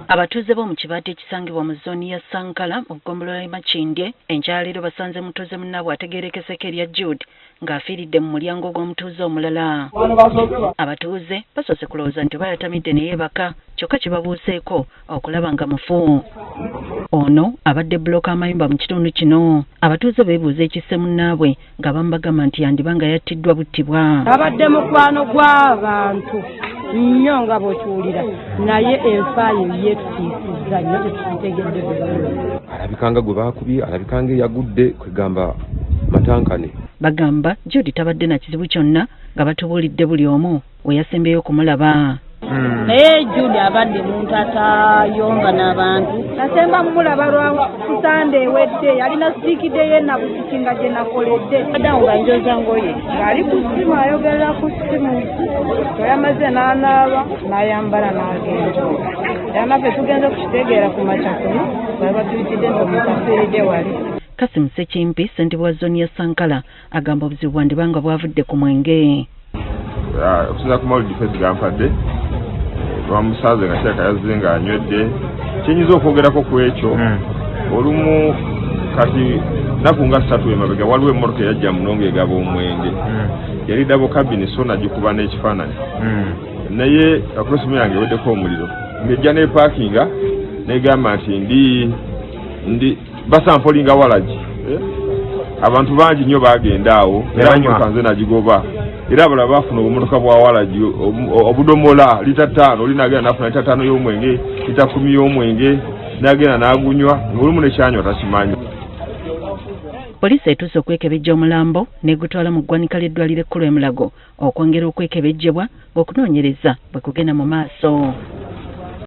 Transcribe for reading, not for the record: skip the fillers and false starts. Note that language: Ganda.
Abatuuze b'omu kibaate ekisangibwa mu zooni ya Sankala mu ggombolola y'e Makindye enkyaliro basanze mutuuze munnaabwe ategeerekeseko erya Jude ng'afiiridde mu mulyango gw'omutuuze omulala. Abatuuze basoose kulowooza nti bayatamidde ne yeebaka kyokka kibabuuseeko okulaba nga mufu. Ono abadde bbulooka amayumba mu kitundu kino. Abatuuze beebuuza ekisse munnaabwe ng'abamu bagamba nti yandiba nga yattiddwa buttibwa. Abadde mukwano gw'abantu nnyo nga bw'okiwulira naye enfaayo yeetusiisizza nnyo tetukitegedde bulungi. Alabikanga gwe baakubye alabikanga eyagudde kwegamba matankane. Bagamba Jude tabadde na kizibu kyonna nga batubuulidde buli omu we yasembeyo okumulaba. Naye Jude abadde muntu atayomba n'abantu. Nasemba mumulaba lwa kusande ewedde yalina sitikidde yenna busiki nga gye nakoledde. Adamu nga njoza ngoye ng'ali ku ssimu ayogerera ku ssimu yamaze n'anaaba n'ayambala n'agenda. Era naffe tugenze kukitegeera ku makya kuno baba tuyitidde nti omuntu afiiridde wali. Kasim Sekimpi ssentebe wa zooni ya Sankala agamba obuzibu bwandibanga bwavudde ku mwenge. Okusinza ku mawulidi defense gampadde lwamusaaze nga kyaka yazze ng'anywedde kyenyinza okwogerako ku ekyo olumu kati naku nga 3 emabega waliwo emmotoka eyajja munonga egaba omwenge yali dabo kabini so nagikuba n'ekifaananyi naye akulosimu yange eweddeko omuliro ng'ejja n'epaakinga negamba nti ndi basampolinga walagi abantu bangi nnyo bagenda awo era nyoka nze nagigoba era abalala bafuna obumotoka bwa walagi obudomola lita 5 olinagenda nafuna lita 5 y'omwenge lita 10 y'omwenge nagenda nagunywa ng'olumu nekyanywa takimanyi. Poliisi etuuse okwekebejja omulambo n'egutwala mu ggwanika ly'eddwaliro ekkulu e Mulago okwongera okwekebejjebwa ng'okunoonyereza bwe kugenda mu maaso.